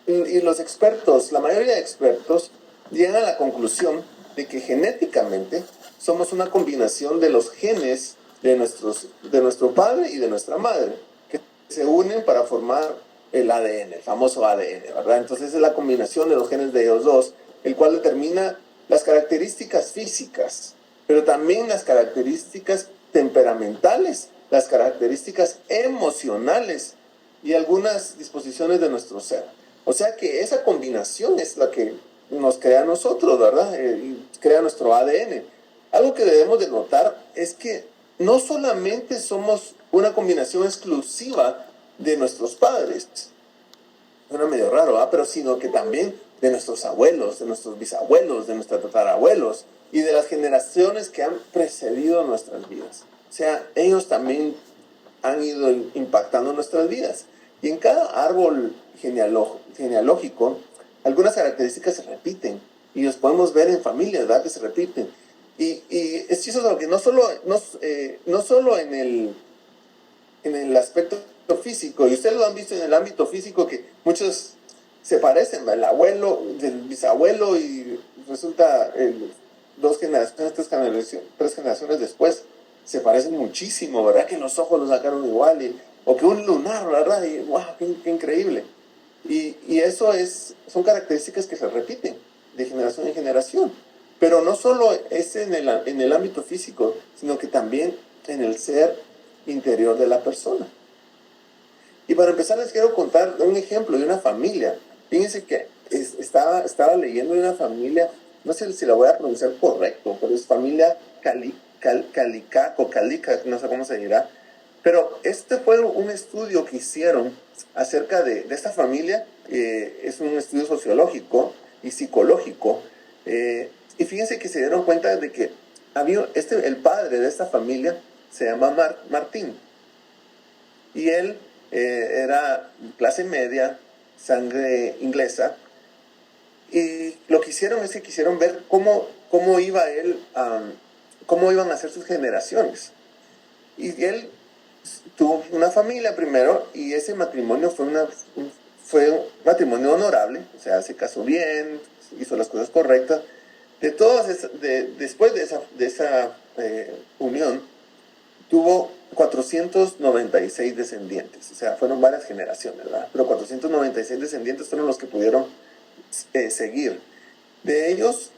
y los expertos, la mayoría de expertos, llegan a la conclusión de que genéticamente somos una combinación de los genes de nuestro padre y de nuestra madre, que se unen para formar el ADN, el famoso ADN, ¿verdad? Entonces es la combinación de los genes de ellos dos, el cual determina las características físicas, pero también las características temperamentales, las características emocionales y algunas disposiciones de nuestro ser. O sea que esa combinación es la que nos crea a nosotros, ¿verdad? Y crea nuestro ADN. Algo que debemos de notar es que no solamente somos una combinación exclusiva de nuestros padres, suena medio raro, ¿eh? Pero sino que también de nuestros abuelos, de nuestros bisabuelos, de nuestros tatarabuelos y de las generaciones que han precedido nuestras vidas. O sea, ellos también han ido impactando nuestras vidas. Y en cada árbol genealógico, algunas características se repiten. Y los podemos ver en familias, ¿verdad? Que se repiten. Y es chistoso que no solo en el aspecto físico, y ustedes lo han visto en el ámbito físico, que muchos se parecen, el abuelo, el bisabuelo, y resulta dos generaciones, tres generaciones después, se parecen muchísimo, ¿verdad? Que los ojos los sacaron igual, o que un lunar, ¿verdad? Y wow, qué increíble. Y eso son características que se repiten de generación en generación. Pero no solo es en el ámbito físico, sino que también en el ser interior de la persona. Y para empezar les quiero contar un ejemplo de una familia. Fíjense que estaba leyendo de una familia, no sé si la voy a pronunciar correcto, pero es familia Calica, no sé cómo se dirá. Pero este fue un estudio que hicieron acerca de esta familia. Es un estudio sociológico y psicológico. Y fíjense que se dieron cuenta de que el padre de esta familia se llama Martín. Y él era clase media, sangre inglesa. Y lo que hicieron es que quisieron ver cómo iba él, cómo iban a ser sus generaciones. Y él tuvo una familia primero, y ese matrimonio fue un matrimonio honorable, o sea, se casó bien, hizo las cosas correctas. Después de esa unión, tuvo 496 descendientes, o sea, fueron varias generaciones, ¿verdad? Pero 496 descendientes fueron los que pudieron seguir. De ellos,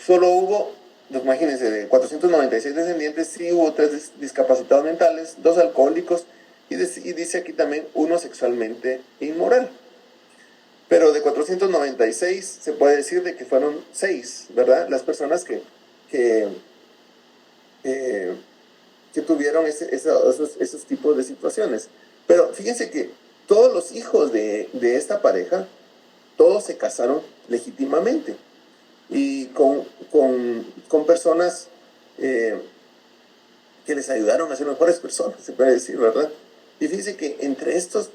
solo hubo, imagínense, de 496 descendientes, sí hubo 3 discapacitados mentales, 2 alcohólicos, y dice aquí también uno sexualmente inmoral. Pero de 496 se puede decir de que fueron 6, ¿verdad? Las personas que tuvieron esos tipos de situaciones. Pero fíjense que todos los hijos de esta pareja, todos se casaron legítimamente y con personas que les ayudaron a ser mejores personas, se puede decir, ¿verdad? Y fíjense que entre estos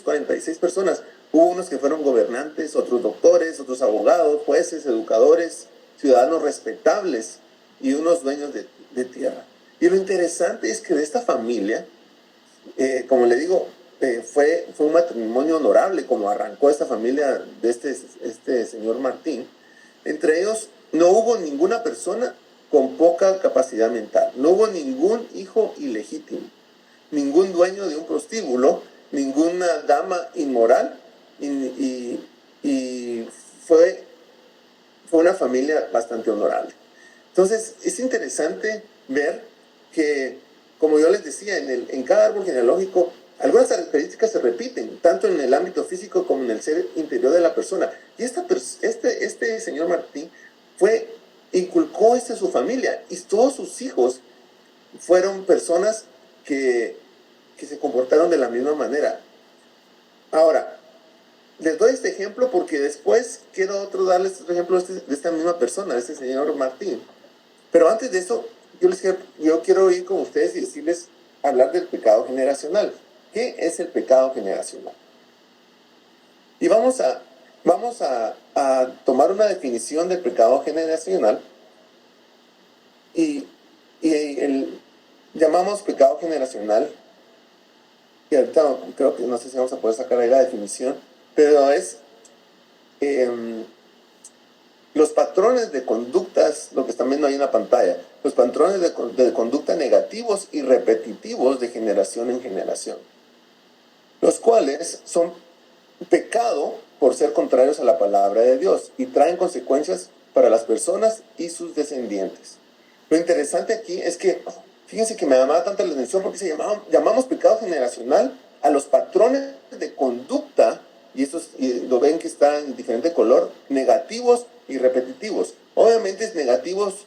46 personas, hubo unos que fueron gobernantes, otros doctores, otros abogados, jueces, educadores, ciudadanos respetables y unos dueños de tierra. Y lo interesante es que de esta familia, como le digo, fue un matrimonio honorable, como arrancó esta familia de este señor Martín. Entre ellos no hubo ninguna persona con poca capacidad mental, no hubo ningún hijo ilegítimo, ningún dueño de un prostíbulo, ninguna dama inmoral, y fue una familia bastante honorable. Entonces es interesante ver que, como yo les decía, en cada árbol genealógico algunas características se repiten, tanto en el ámbito físico como en el ser interior de la persona. Y este señor Martín inculcó esto en su familia, y todos sus hijos fueron personas que se comportaron de la misma manera. Ahora, les doy este ejemplo porque después quiero darles otro ejemplo de esta misma persona, de este señor Martín. Pero antes de eso, yo quiero ir con ustedes y hablar del pecado generacional. ¿Qué es el pecado generacional? Y vamos a tomar una definición del pecado generacional y llamamos pecado generacional, y ahorita creo que no sé si vamos a poder sacar ahí la definición, pero es los patrones de conductas, lo que están viendo ahí en la pantalla, los patrones de conducta negativos y repetitivos de generación en generación, los cuales son pecado por ser contrarios a la palabra de Dios y traen consecuencias para las personas y sus descendientes. Lo interesante aquí es que, fíjense que me llamaba tanta la atención porque llamamos pecado generacional a los patrones de conducta, y lo ven que está en diferente color, negativos y repetitivos. Obviamente negativos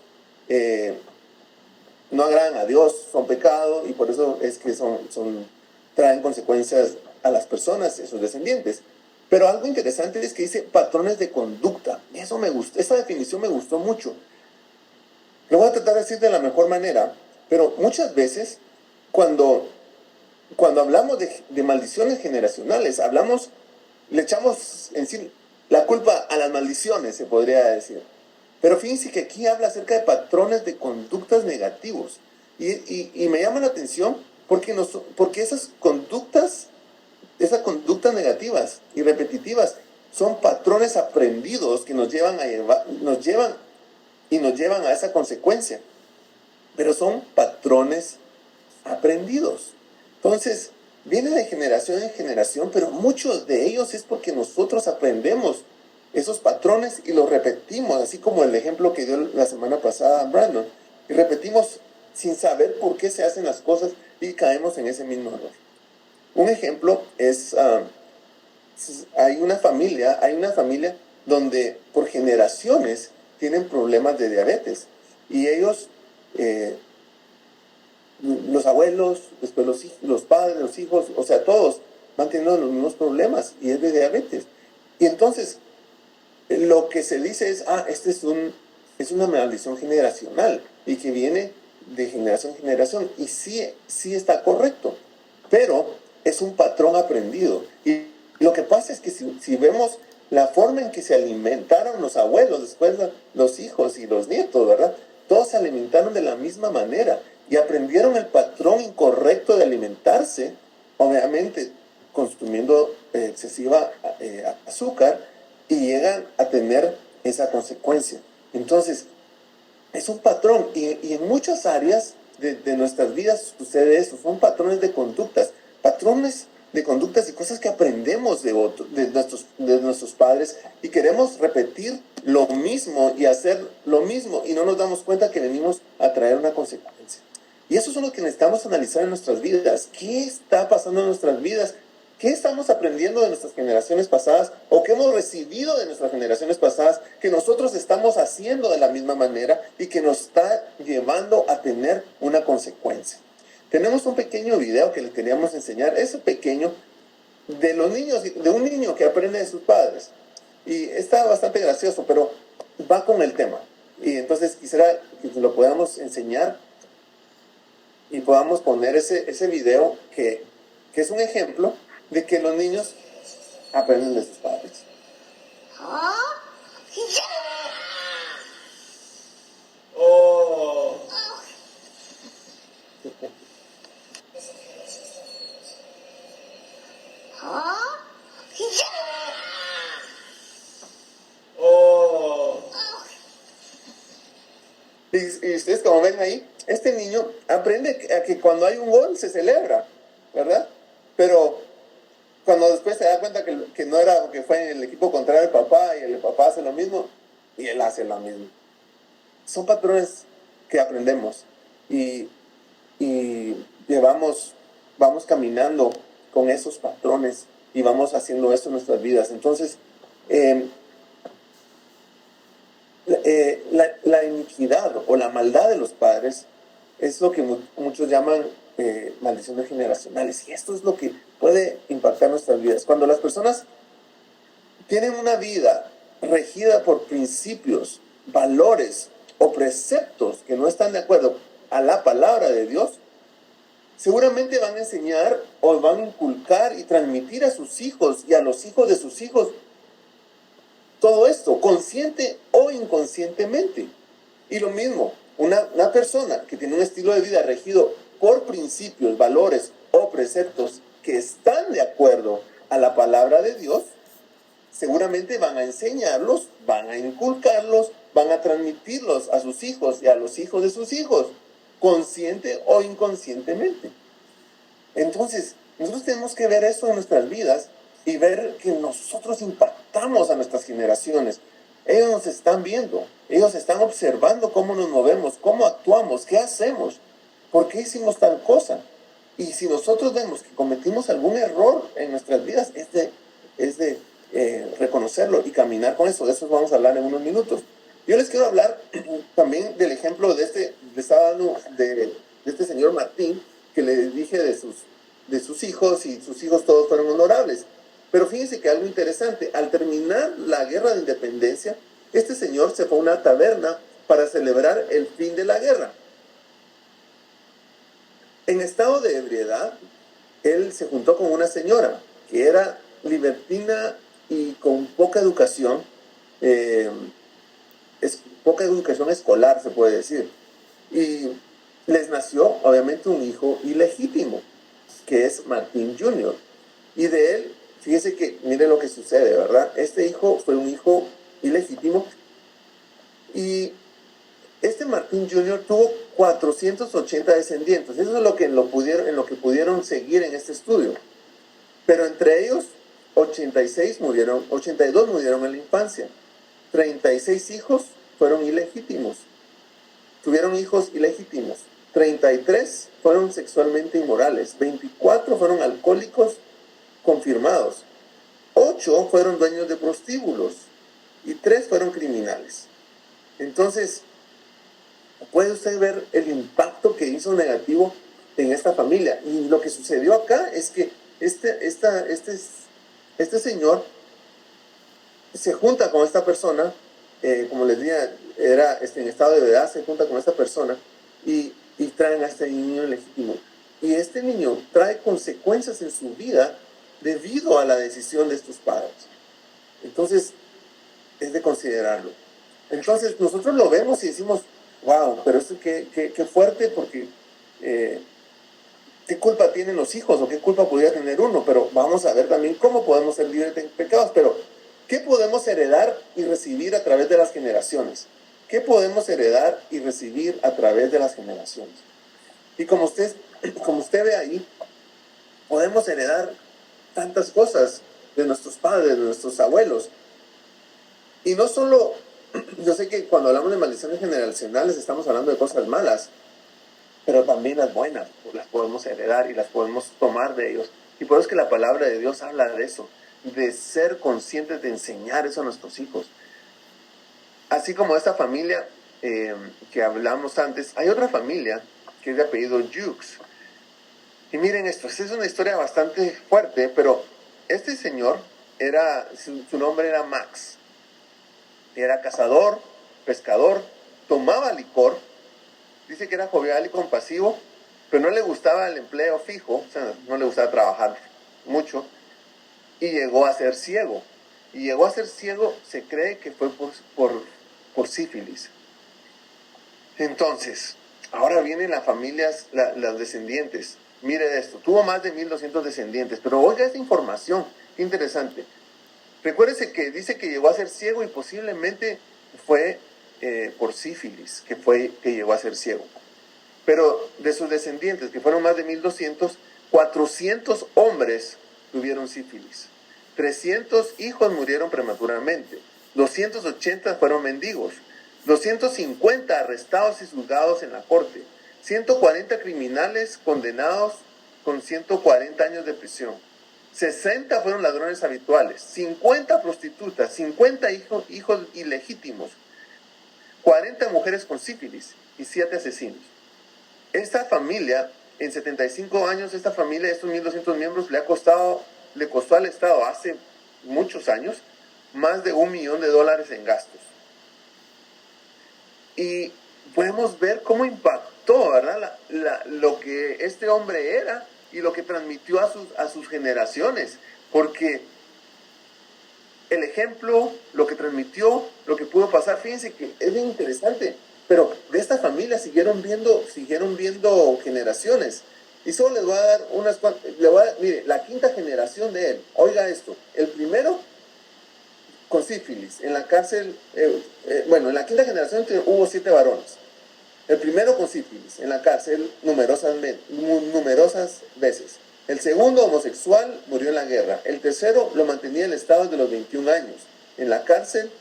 no agradan a Dios, son pecado, y por eso es que traen consecuencias a las personas y a sus descendientes. Pero algo interesante es que dice patrones de conducta. Y eso me gustó, esa definición me gustó mucho. Lo voy a tratar de decir de la mejor manera, pero muchas veces cuando hablamos de maldiciones generacionales, le echamos en sí la culpa a las maldiciones, se podría decir. Pero fíjense que aquí habla acerca de patrones de conductas negativos. Y me llama la atención porque esas conductas negativas y repetitivas son patrones aprendidos que nos llevan a esa consecuencia. Pero son patrones aprendidos. Entonces, viene de generación en generación, pero muchos de ellos es porque nosotros aprendemos esos patrones y los repetimos, así como el ejemplo que dio la semana pasada Brandon. Y repetimos sin saber por qué se hacen las cosas y caemos en ese mismo error. Un ejemplo es, hay una familia donde por generaciones tienen problemas de diabetes. Y ellos, los abuelos, después los padres, los hijos, o sea, todos van teniendo los mismos problemas y es de diabetes. Y entonces, lo que se dice es, es una maldición generacional y que viene de generación en generación. Y sí está correcto, pero es un patrón aprendido. Y lo que pasa es que si vemos la forma en que se alimentaron los abuelos, después los hijos y los nietos, ¿verdad? Todos se alimentaron de la misma manera y aprendieron el patrón incorrecto de alimentarse, obviamente consumiendo excesiva azúcar, y llegan a tener esa consecuencia. Entonces, es un patrón y en muchas áreas de nuestras vidas sucede eso. Son patrones de conductas y cosas que aprendemos de nuestros padres, y queremos repetir lo mismo y hacer lo mismo y no nos damos cuenta que venimos a traer una consecuencia. Y eso es lo que necesitamos analizar en nuestras vidas. ¿Qué está pasando en nuestras vidas? ¿Qué estamos aprendiendo de nuestras generaciones pasadas o qué hemos recibido de nuestras generaciones pasadas que nosotros estamos haciendo de la misma manera y que nos está llevando a tener una consecuencia? Tenemos un pequeño video que les queríamos enseñar. Es pequeño, de un niño que aprende de sus padres. Y está bastante gracioso, pero va con el tema. Y entonces quisiera que lo podamos enseñar y podamos poner ese video que es un ejemplo de que los niños aprenden de sus padres. Oh. Oh. Y ustedes, como ven ahí, este niño aprende a que cuando hay un gol se celebra, ¿verdad? Pero cuando después se da cuenta que no era, que fue el equipo contrario del papá y el papá hace lo mismo y él hace lo mismo. Son patrones que aprendemos y vamos caminando con esos patrones y vamos haciendo esto en nuestras vidas. Entonces, la iniquidad o la maldad de los padres es lo que muchos llaman maldiciones generacionales, y esto es lo que puede impactar nuestras vidas. Cuando las personas tienen una vida regida por principios, valores o preceptos que no están de acuerdo a la palabra de Dios, seguramente van a enseñar o van a inculcar y transmitir a sus hijos y a los hijos de sus hijos todo esto, consciente o inconscientemente. Y lo mismo, una persona que tiene un estilo de vida regido por principios, valores o preceptos que están de acuerdo a la palabra de Dios, seguramente van a enseñarlos, van a inculcarlos, van a transmitirlos a sus hijos y a los hijos de sus hijos, consciente o inconscientemente. Entonces, nosotros tenemos que ver eso en nuestras vidas y ver que nosotros impactamos a nuestras generaciones. Ellos nos están viendo, ellos están observando cómo nos movemos, cómo actuamos, qué hacemos, por qué hicimos tal cosa. Y si nosotros vemos que cometimos algún error en nuestras vidas, es de reconocerlo y caminar con eso. De eso vamos a hablar en unos minutos. Yo les quiero hablar también del ejemplo de este señor Martín, que le dije de sus hijos, y sus hijos todos fueron honorables. Pero fíjense que algo interesante, al terminar la guerra de independencia, este señor se fue a una taberna para celebrar el fin de la guerra. En estado de ebriedad, él se juntó con una señora que era libertina y con poca educación, poca educación escolar, se puede decir. Y les nació, obviamente, un hijo ilegítimo, que es Martín Jr. Y de él, fíjese que, mire lo que sucede, ¿verdad? Este hijo fue un hijo ilegítimo. Y este Martín Jr. tuvo 480 descendientes. Eso es en lo que pudieron seguir en este estudio. Pero entre ellos, 82 murieron en la infancia. 36 hijos fueron ilegítimos. Tuvieron hijos ilegítimos. 33 fueron sexualmente inmorales. 24 fueron alcohólicos confirmados. 8 fueron dueños de prostíbulos. Y 3 fueron criminales. Entonces, puede usted ver el impacto que hizo negativo en esta familia. Y lo que sucedió acá es que este señor se junta con esta persona, como les decía, era en estado de edad, se junta con esta persona y traen a este niño legítimo. Y este niño trae consecuencias en su vida debido a la decisión de estos padres. Entonces, es de considerarlo. Entonces, nosotros lo vemos y decimos, wow, pero esto qué fuerte, porque ¿qué culpa tienen los hijos o qué culpa podría tener uno? Pero vamos a ver también cómo podemos ser libres de pecados. Pero, ¿qué podemos heredar y recibir a través de las generaciones? ¿Qué podemos heredar y recibir a través de las generaciones? Y como usted ve ahí, podemos heredar tantas cosas de nuestros padres, de nuestros abuelos. Y no solo, yo sé que cuando hablamos de maldiciones generacionales estamos hablando de cosas malas, pero también las buenas, pues las podemos heredar y las podemos tomar de ellos. Y por eso es que la palabra de Dios habla de eso, de ser conscientes de enseñar eso a nuestros hijos. Así como esta familia que hablamos antes, hay otra familia que es de apellido Jukes. Y miren esto, esta es una historia bastante fuerte, pero este señor, su nombre era Max. Era cazador, pescador, tomaba licor, dice que era jovial y compasivo, pero no le gustaba el empleo fijo, o sea, no le gustaba trabajar mucho, y llegó a ser ciego. Y llegó a ser ciego, se cree que fue por sífilis. Entonces, ahora vienen las familias, las descendientes. Mire esto, tuvo más de 1,200 descendientes, pero oiga esta información, qué interesante. Recuérdese que dice que llegó a ser ciego y posiblemente fue por sífilis que llegó a ser ciego. Pero de sus descendientes, que fueron más de 1,200, 400 hombres tuvieron sífilis. 300 hijos murieron prematuramente. 280 fueron mendigos. 250 arrestados y juzgados en la corte. 140 criminales condenados con 140 años de prisión. 60 fueron ladrones habituales, 50 prostitutas, 50 hijos ilegítimos, 40 mujeres con sífilis y 7 asesinos. Esta familia, en 75 años, estos 1,200 miembros, le costó al Estado hace muchos años más de $1 millón en gastos. Y podemos ver cómo impactó, ¿verdad? Lo que este hombre era y lo que transmitió a sus generaciones, porque el ejemplo, lo que transmitió, lo que pudo pasar, fíjense que es bien interesante, pero de esta familia siguieron viendo generaciones, y solo les voy a dar unas cuantas, mire, la quinta generación de él, oiga esto, el primero con sífilis. En la cárcel, en la quinta generación hubo 7 varones. El primero con sífilis, en la cárcel numerosas veces. El segundo, homosexual, murió en la guerra. El tercero lo mantenía el Estado desde los 21 años en la cárcel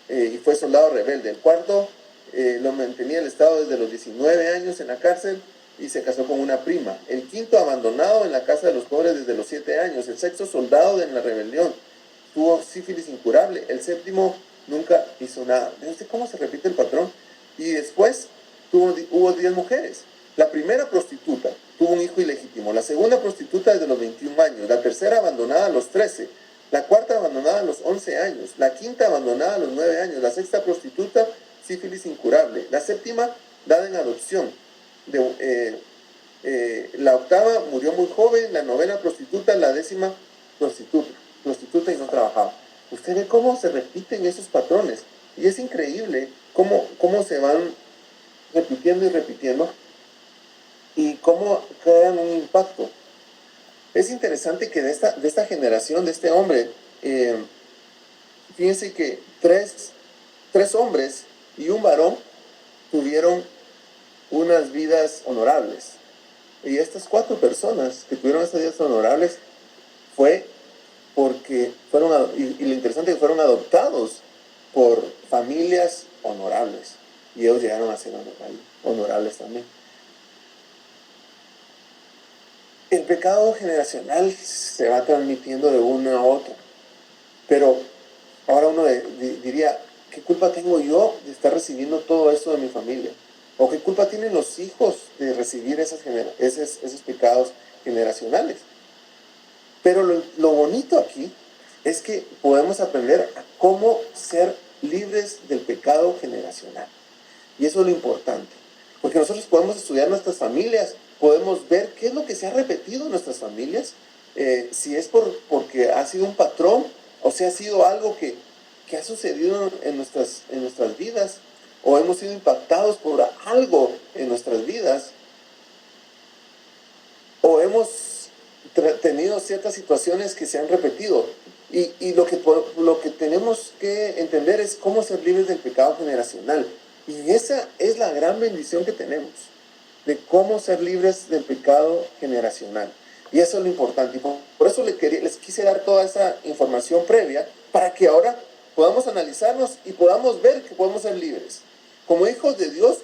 y fue soldado rebelde. El cuarto lo mantenía el Estado desde los 19 años en la cárcel y se casó con una prima. El quinto, abandonado en la casa de los pobres desde los 7 años. El sexto, soldado en la rebelión, tuvo sífilis incurable. El séptimo nunca hizo nada. ¿Viste cómo se repite el patrón? Y después hubo 10 mujeres. La primera prostituta tuvo un hijo ilegítimo. La segunda prostituta desde los 21 años. La tercera abandonada a los 13. La cuarta abandonada a los 11 años. La quinta abandonada a los 9 años. La sexta prostituta, sífilis incurable. La séptima, dada en adopción. La octava murió muy joven. La novena prostituta. La décima prostituta y no trabajaba. Usted ve cómo se repiten esos patrones. Y es increíble cómo se van repitiendo y repitiendo y cómo crean un impacto. Es interesante que de esta generación, de este hombre, fíjense que tres hombres y un varón tuvieron unas vidas honorables. Y estas 4 personas que tuvieron estas vidas honorables fue porque y lo interesante es que fueron adoptados por familias honorables. Y ellos llegaron a ser honorables también. El pecado generacional se va transmitiendo de uno a otro. Pero ahora uno diría, ¿qué culpa tengo yo de estar recibiendo todo esto de mi familia? ¿O qué culpa tienen los hijos de recibir esos pecados generacionales? Pero lo bonito aquí es que podemos aprender a cómo ser libres del pecado generacional. Y eso es lo importante. Porque nosotros podemos estudiar nuestras familias, podemos ver qué es lo que se ha repetido en nuestras familias, si es porque ha sido un patrón, o si ha sido algo que ha sucedido en nuestras vidas, o hemos sido impactados por algo en nuestras vidas, o hemos tenido ciertas situaciones que se han repetido. Y lo que tenemos que entender es cómo ser libres del pecado generacional. Y esa es la gran bendición que tenemos, de cómo ser libres del pecado generacional. Y eso es lo importante. Y por eso les quise dar toda esa información previa, para que ahora podamos analizarnos y podamos ver que podemos ser libres. Como hijos de Dios,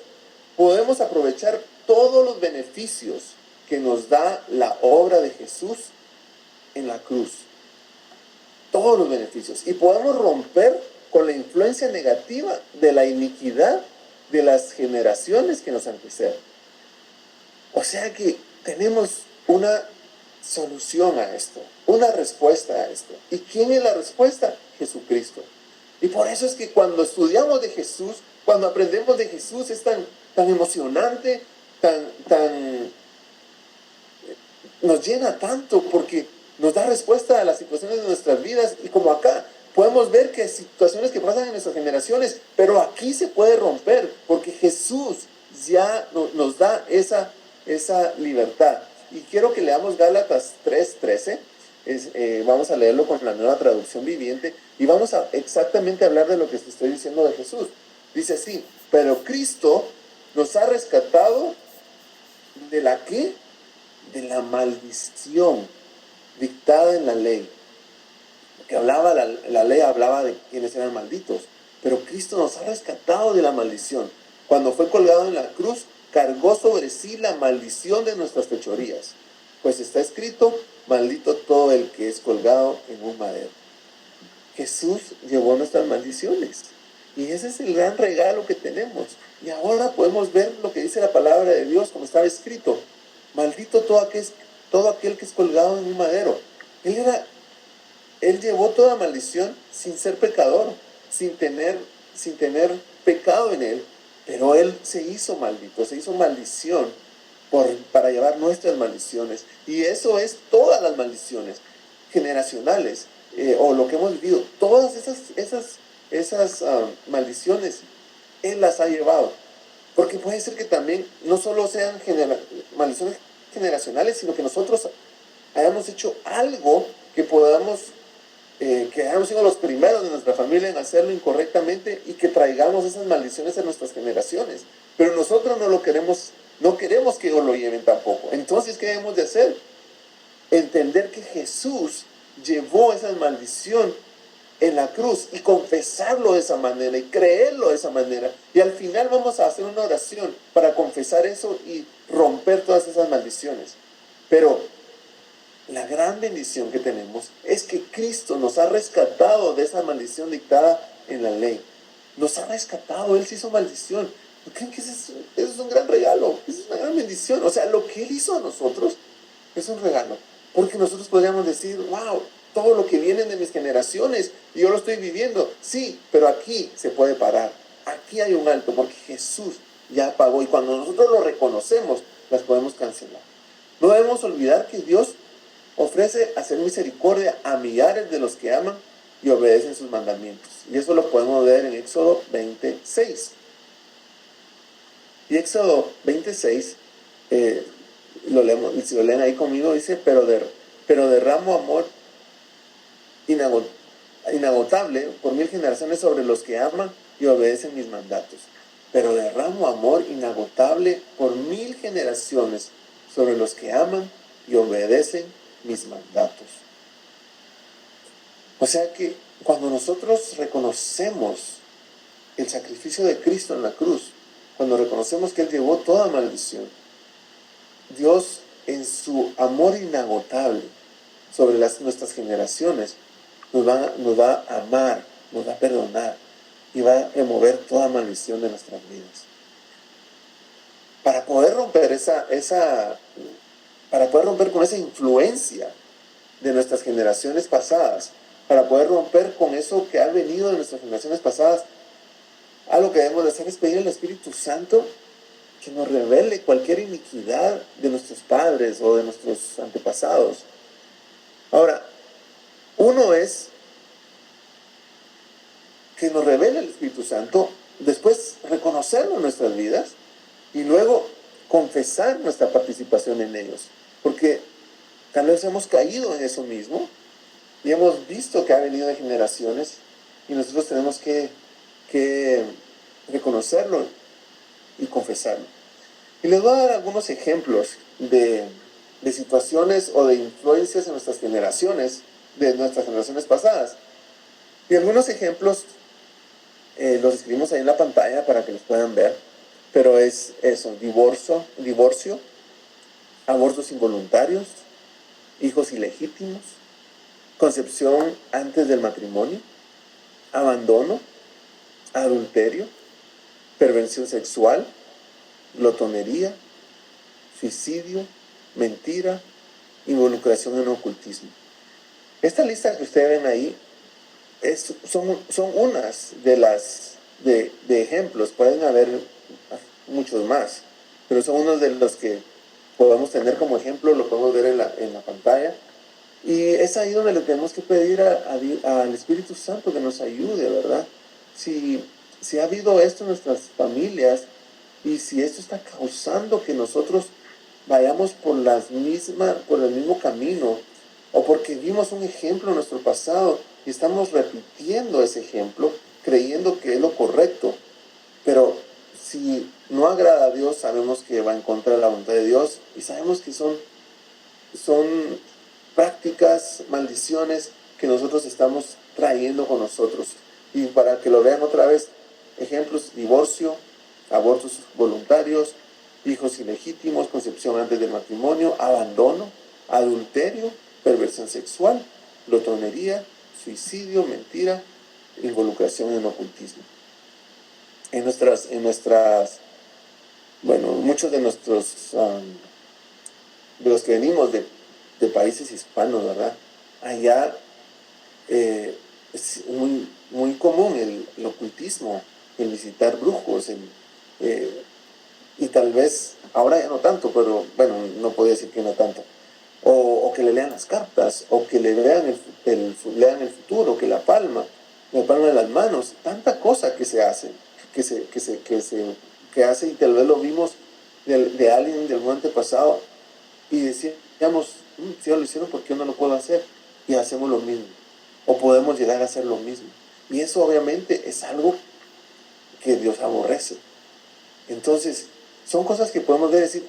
podemos aprovechar todos los beneficios que nos da la obra de Jesús en la cruz. Todos los beneficios. Y podemos romper con la influencia negativa de la iniquidad de las generaciones que nos anteceden. O sea que tenemos una solución a esto, una respuesta a esto. ¿Y quién es la respuesta? Jesucristo. Y por eso es que cuando estudiamos de Jesús, cuando aprendemos de Jesús, es tan emocionante, nos llena tanto, porque nos da respuesta a las situaciones de nuestras vidas. Y como acá podemos ver que hay situaciones que pasan en nuestras generaciones, pero aquí se puede romper, porque Jesús ya nos da esa libertad. Y quiero que leamos Gálatas 3:13. Vamos a leerlo con la Nueva Traducción Viviente y vamos a exactamente hablar de lo que te estoy diciendo de Jesús. Dice así: pero Cristo nos ha rescatado ¿de la qué? De la maldición dictada en la ley. Que hablaba la ley hablaba de quienes eran malditos, pero Cristo nos ha rescatado de la maldición. Cuando fue colgado en la cruz, cargó sobre sí la maldición de nuestras fechorías, pues está escrito: maldito todo el que es colgado en un madero. Jesús llevó nuestras maldiciones, y ese es el gran regalo que tenemos. Y ahora podemos ver lo que dice la palabra de Dios, como estaba escrito: maldito todo aquel que es colgado en un madero. Él llevó toda maldición sin ser pecador, sin tener pecado en él, pero él se hizo maldito, se hizo maldición para llevar nuestras maldiciones. Y eso es todas las maldiciones generacionales, o lo que hemos vivido. Todas esas maldiciones él las ha llevado. Porque puede ser que también no solo sean maldiciones generacionales, sino que nosotros hayamos hecho algo que podamos que hayamos sido los primeros de nuestra familia en hacerlo incorrectamente y que traigamos esas maldiciones a nuestras generaciones. Pero nosotros no lo queremos, no queremos que ellos lo lleven tampoco. Entonces, ¿qué debemos de hacer? Entender que Jesús llevó esa maldición en la cruz y confesarlo de esa manera y creerlo de esa manera. Y al final vamos a hacer una oración para confesar eso y romper todas esas maldiciones. Pero la gran bendición que tenemos es que Cristo nos ha rescatado de esa maldición dictada en la ley. Nos ha rescatado, Él se hizo maldición. ¿No creen que eso es un gran regalo? Es una gran bendición. O sea, lo que Él hizo a nosotros es un regalo. Porque nosotros podríamos decir, wow, todo lo que viene de mis generaciones, yo lo estoy viviendo. Sí, pero aquí se puede parar. Aquí hay un alto, porque Jesús ya pagó. Y cuando nosotros lo reconocemos, las podemos cancelar. No debemos olvidar que Dios ofrece hacer misericordia a millares de los que aman y obedecen sus mandamientos. Y eso lo podemos ver en Éxodo 26. Y Éxodo 26, lo leemos, y si lo leen ahí conmigo, dice, pero derramo amor inagotable por 1000 generaciones sobre los que aman y obedecen mis mandatos. Pero derramo amor inagotable por 1000 generaciones sobre los que aman y obedecen mis mandatos. O sea que cuando nosotros reconocemos el sacrificio de Cristo en la cruz, cuando reconocemos que Él llevó toda maldición, Dios en su amor inagotable sobre nuestras generaciones nos va a amar, nos va a perdonar y va a remover toda maldición de nuestras vidas. Para poder romper para poder romper con esa influencia de nuestras generaciones pasadas, para poder romper con eso que ha venido de nuestras generaciones pasadas, algo que debemos de hacer es pedir al Espíritu Santo que nos revele cualquier iniquidad de nuestros padres o de nuestros antepasados. Ahora, uno es que nos revele el Espíritu Santo, después reconocerlo en nuestras vidas y luego confesar nuestra participación en ellos. Porque tal vez hemos caído en eso mismo y hemos visto que ha venido de generaciones y nosotros tenemos que reconocerlo y confesarlo. Y les voy a dar algunos ejemplos de situaciones o de influencias en nuestras generaciones, de nuestras generaciones pasadas. Y algunos ejemplos los escribimos ahí en la pantalla para que los puedan ver. Pero es eso: divorcio, abortos involuntarios, hijos ilegítimos, concepción antes del matrimonio, abandono, adulterio, perversión sexual, glotonería, suicidio, mentira, involucración en ocultismo. Esta lista que ustedes ven ahí son unas de ejemplos. Pueden haber muchos más, pero son unos de los que podemos tener como ejemplo, lo podemos ver en la pantalla. Y es ahí donde le tenemos que pedir al Espíritu Santo que nos ayude, ¿verdad? Si ha habido esto en nuestras familias y si esto está causando que nosotros vayamos por el mismo camino, o porque vimos un ejemplo en nuestro pasado y estamos repitiendo ese ejemplo, creyendo que es lo correcto, pero si no agrada a Dios, sabemos que va en contra de la voluntad de Dios y sabemos que son prácticas, maldiciones que nosotros estamos trayendo con nosotros. Y para que lo vean otra vez, ejemplos: divorcio, abortos voluntarios, hijos ilegítimos, concepción antes del matrimonio, abandono, adulterio, perversión sexual, glotonería, suicidio, mentira, involucración en ocultismo. Muchos de los que venimos de países hispanos, ¿verdad? Allá es muy, muy común el ocultismo, el visitar brujos, y tal vez ahora ya no tanto, pero bueno, no puedo decir que no tanto. O que le lean las cartas, o que le lean lean el futuro, que la palma de las manos, tanta cosa que se hace, que hace, y tal vez lo vimos de alguien del mundo antepasado y decíamos, si ya lo hicieron, ¿por qué yo no lo puedo hacer? Y hacemos lo mismo. o podemos llegar a hacer lo mismo. Y eso obviamente es algo que Dios aborrece. Entonces, son cosas que podemos ver y decir,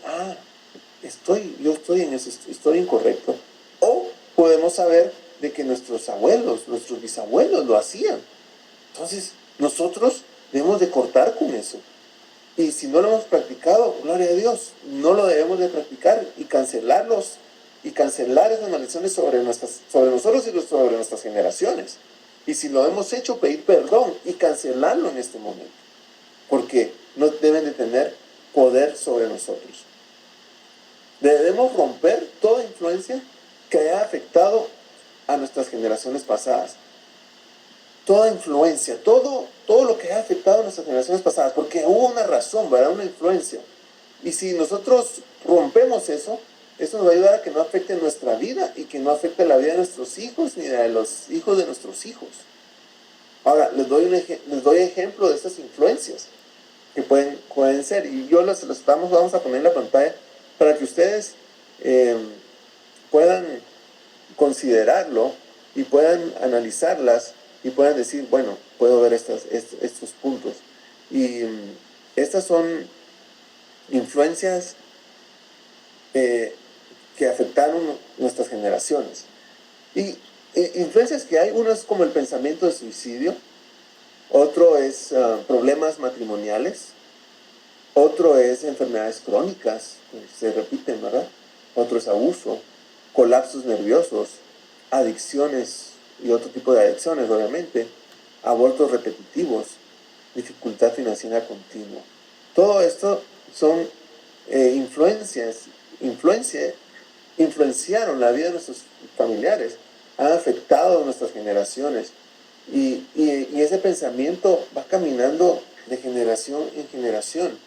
yo estoy en eso, estoy incorrecto. O podemos saber de que nuestros abuelos, nuestros bisabuelos lo hacían. Entonces, nosotros debemos de cortar con eso. Y si no lo hemos practicado, gloria a Dios, no lo debemos de practicar y cancelarlos y cancelar esas maldiciones sobre nosotros y sobre nuestras generaciones. Y si lo hemos hecho, pedir perdón y cancelarlo en este momento. Porque no deben de tener poder sobre nosotros. Debemos romper toda influencia que haya afectado a nuestras generaciones pasadas. Toda influencia, todo lo que haya afectado a nuestras generaciones pasadas, porque hubo una razón, ¿verdad? Una influencia. Y si nosotros rompemos eso nos va a ayudar a que no afecte nuestra vida y que no afecte la vida de nuestros hijos ni de los hijos de nuestros hijos. Ahora, les doy ejemplo de estas influencias que pueden ser. Y yo vamos a poner en la pantalla para que ustedes puedan considerarlo y puedan analizarlas y puedan decir, bueno, puedo ver estos puntos. Y estas son influencias que afectaron nuestras generaciones. Y influencias que hay, uno es como el pensamiento de suicidio, otro es problemas matrimoniales, otro es enfermedades crónicas, que se repiten, ¿verdad? Otro es abuso, colapsos nerviosos, adicciones y otro tipo de adicciones, obviamente, abortos repetitivos, dificultad financiera continua. Todo esto son influenciaron la vida de nuestros familiares, han afectado nuestras generaciones y ese pensamiento va caminando de generación en generación.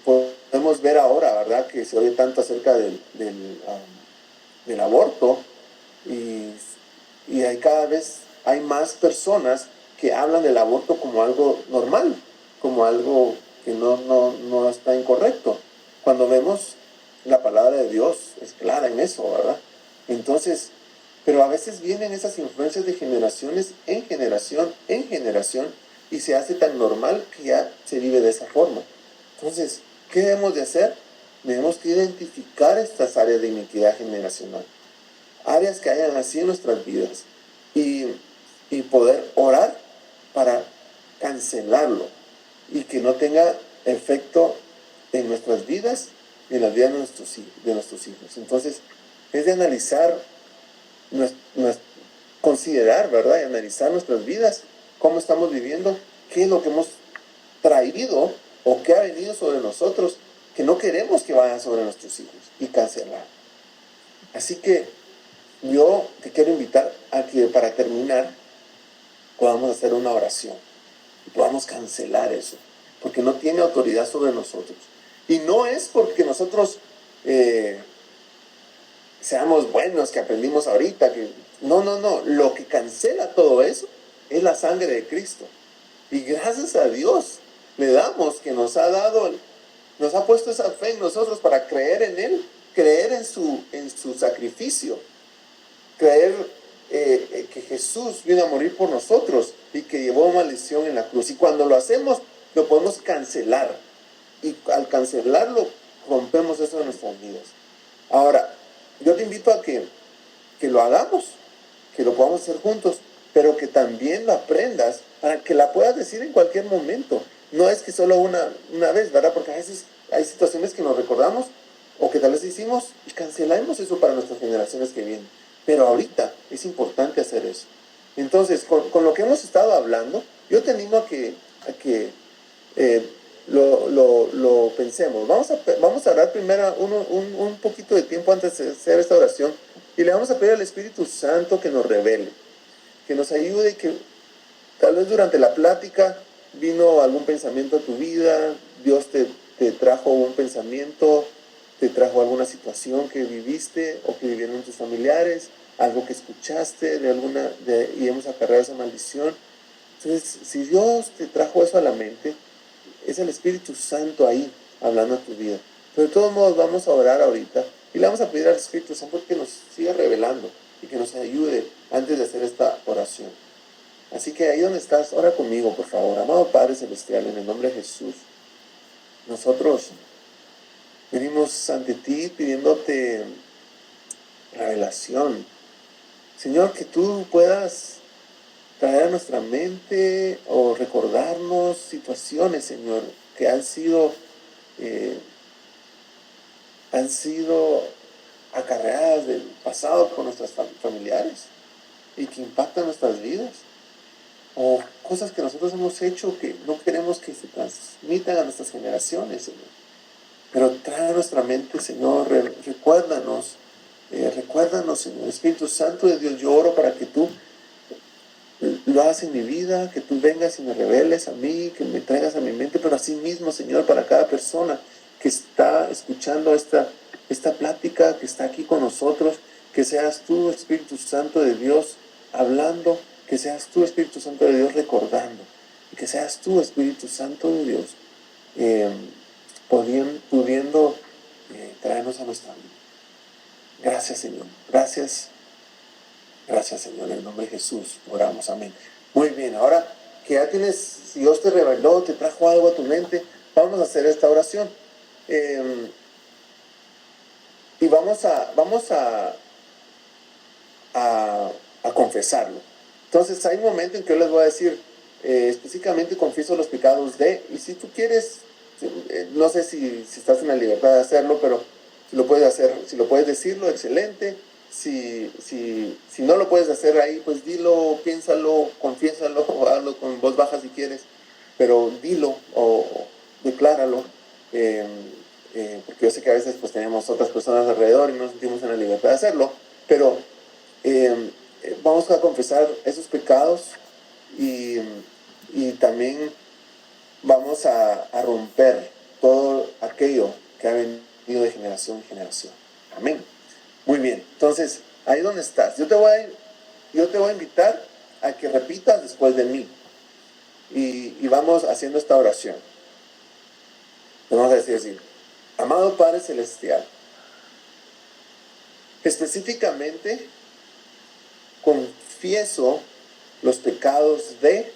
Podemos ver ahora, ¿verdad?, que se oye tanto acerca del aborto y cada vez hay más personas que hablan del aborto como algo normal, como algo que no está incorrecto. Cuando vemos la palabra de Dios es clara en eso, ¿verdad? Entonces, pero a veces vienen esas influencias de generaciones en generación y se hace tan normal que ya se vive de esa forma. Entonces, ¿qué debemos de hacer? Debemos que identificar estas áreas de iniquidad generacional, áreas que hayan así en nuestras vidas y poder orar para cancelarlo y que no tenga efecto en nuestras vidas y en las vidas de nuestros hijos. Entonces, es de analizar, considerar, ¿verdad? Y analizar nuestras vidas, cómo estamos viviendo, qué es lo que hemos traído o qué ha venido sobre nosotros que no queremos que vaya sobre nuestros hijos y cancelar. Así que yo te quiero invitar a que para terminar podamos hacer una oración y podamos cancelar eso, porque no tiene autoridad sobre nosotros. Y no es porque nosotros seamos buenos, que aprendimos ahorita, no, lo que cancela todo eso es la sangre de Cristo. Y gracias a Dios le damos que nos ha puesto esa fe en nosotros para creer en Él, creer en su sacrificio, creer que Jesús vino a morir por nosotros y que llevó maldición en la cruz. Y cuando lo hacemos, lo podemos cancelar. Y al cancelarlo, rompemos eso en nuestras vidas. Ahora, yo te invito a que lo hagamos, que lo podamos hacer juntos, pero que también lo aprendas para que la puedas decir en cualquier momento. No es que solo una vez, ¿verdad? Porque a veces hay situaciones que nos recordamos o que tal vez hicimos y cancelamos eso para nuestras generaciones que vienen. Pero ahorita es importante hacer eso. Entonces, con lo que hemos estado hablando, yo te animo a que lo pensemos. Vamos a orar primero un poquito de tiempo antes de hacer esta oración y le vamos a pedir al Espíritu Santo que nos revele, que nos ayude, que tal vez durante la plática vino algún pensamiento a tu vida, Dios te trajo un pensamiento, te trajo alguna situación que viviste o que vivieron tus familiares, algo que escuchaste y hemos acarreado esa maldición. Entonces, si Dios te trajo eso a la mente, es el Espíritu Santo ahí hablando a tu vida. Pero de todos modos vamos a orar ahorita y le vamos a pedir al Espíritu Santo que nos siga revelando. y que nos ayude antes de hacer esta oración. Así que ahí donde estás, ora conmigo, por favor. Amado Padre Celestial, en el nombre de Jesús, nosotros venimos ante ti pidiéndote revelación. Señor, que tú puedas traer a nuestra mente o recordarnos situaciones, Señor, que han sido acarreadas del pasado con nuestros familiares y que impactan nuestras vidas. O cosas que nosotros hemos hecho que no queremos que se transmitan a nuestras generaciones, Señor. Pero trae a nuestra mente, Señor, recuérdanos, Señor. Espíritu Santo de Dios, yo oro para que tú lo hagas en mi vida, que tú vengas y me reveles a mí, que me traigas a mi mente, pero así mismo, Señor, para cada persona que está escuchando esta plática, que está aquí con nosotros, que seas tú, Espíritu Santo de Dios, hablando, que seas tú, Espíritu Santo de Dios, recordando, y que seas tú, Espíritu Santo de Dios, pudiendo traernos a nuestra vida. Gracias, Señor. Gracias, Señor. En el nombre de Jesús oramos. Amén. Muy bien, ahora que ya tienes, si Dios te reveló, te trajo algo a tu mente, vamos a hacer esta oración. Y vamos a confesarlo. Entonces hay un momento en que yo les voy a decir, específicamente confieso los pecados de, y si tú quieres, no sé si estás en la libertad de hacerlo, pero si lo puedes hacer, si lo puedes decirlo, excelente. Si no lo puedes hacer ahí, pues dilo, piénsalo, confiésalo, o hazlo con voz baja si quieres, pero dilo o decláralo, porque yo sé que a veces pues tenemos otras personas alrededor y no nos sentimos en la libertad de hacerlo, pero vamos a confesar esos pecados y también vamos a romper todo aquello que ha venido de generación en generación. Amén. Muy bien, entonces, ahí donde estás, yo te voy a invitar a que repitas después de mí y vamos haciendo esta oración. Vamos a decir así: amado Padre Celestial, específicamente confieso los pecados de,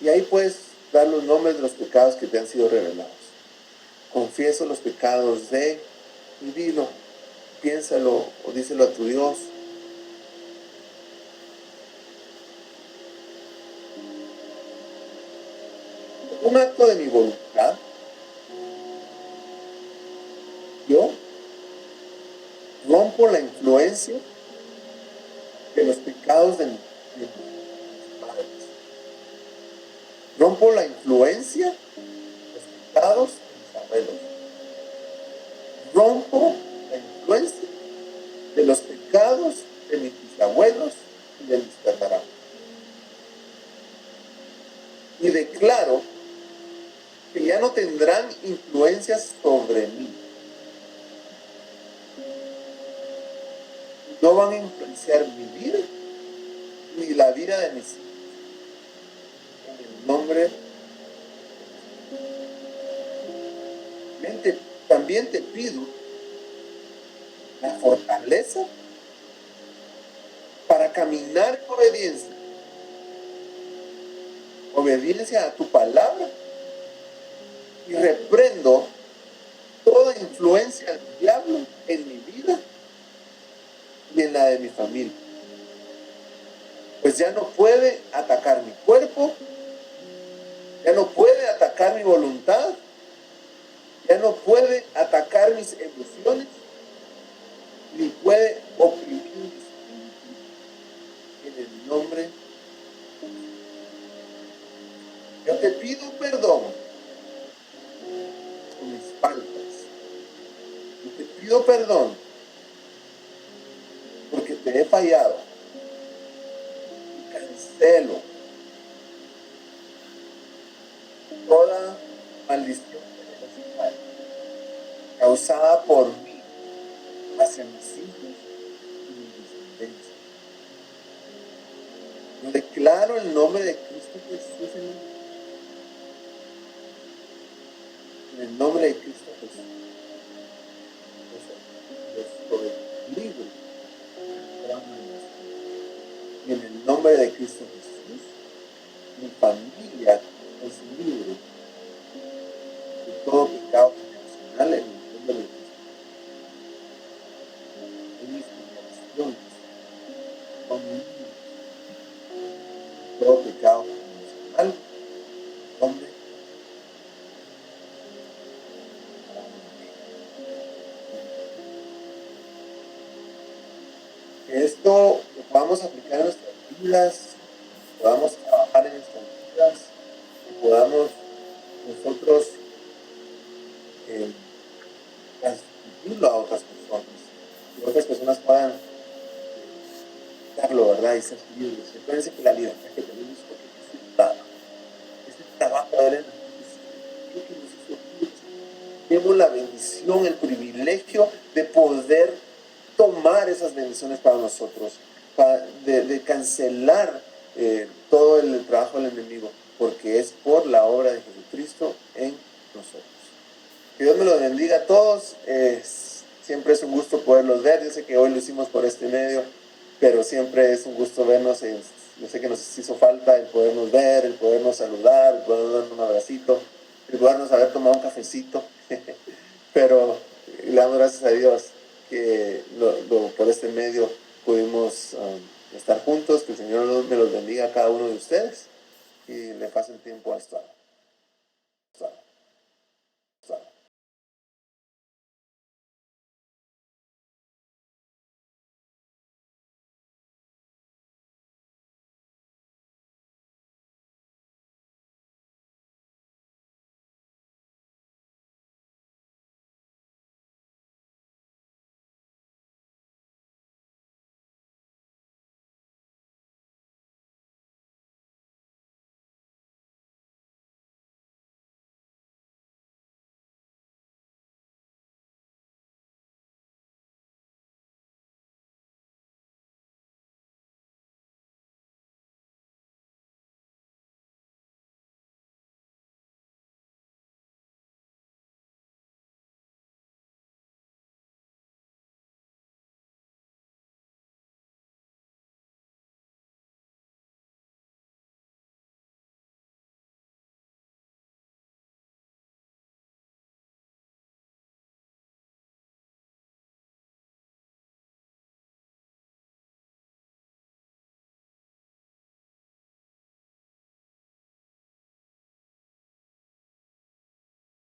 y ahí puedes dar los nombres de los pecados que te han sido revelados. Confieso los pecados de, y dilo, piénsalo o díselo a tu Dios. Un acto de mi voluntad, yo rompo la influencia de los pecados de mis padres. Rompo la influencia de los pecados de mis abuelos. Rompo la influencia de los pecados de mis bisabuelos y de mis tatarabuelos. Y declaro que ya no tendrán influencias sobre mí. No van a influenciar mi vida ni la vida de mis hijos. En el nombre también te pido la fortaleza para caminar en obediencia a tu palabra, y reprendo toda influencia del diablo en mi vida y en la de mi familia, pues ya no puede atacar mi cuerpo, ya no puede atacar mi voluntad, ya no puede atacar mis emociones, ni puede oprimir mis espíritus. En el nombre, yo te pido perdón por mis faltas. Yo te pido perdón porque te he fallado. Y cancelo toda maldición causada por mí hacia mis hijos y mi descendencia. Yo declaro el nombre de Cristo Jesús en el nombre de Cristo Jesús. Yo estoy libre. nombre de Cristo Jesús, mi familia es libre de todo pecado generacional en el nombre de Cristo. En mis generaciones son libres de todo pecado generacional en el nombre de que esto lo podamos aplicar en nuestras vidas, podamos trabajar en nuestras vidas y podamos nosotros transmitirlo a otras personas, que otras personas puedan darlo, ¿verdad? Y ser libres. Recuerden que la libertad que tenemos es porque Jesús da. Este trabajo de él es que nos hizo libres. Tenemos la bendición, el privilegio de poder tomar esas bendiciones para nosotros, de cancelar todo el trabajo del enemigo, porque es por la obra de Jesucristo en nosotros. Que Dios me los bendiga a todos. Siempre es un gusto poderlos ver. Yo sé que hoy lo hicimos por este medio, pero siempre es un gusto vernos. Yo sé que nos hizo falta el podernos ver, el podernos saludar, el podernos dar un abracito, el podernos haber tomado un cafecito. Pero le damos gracias a Dios que por este medio pudimos estar juntos. Que el Señor me los bendiga a cada uno de ustedes y le pasen tiempo a esto.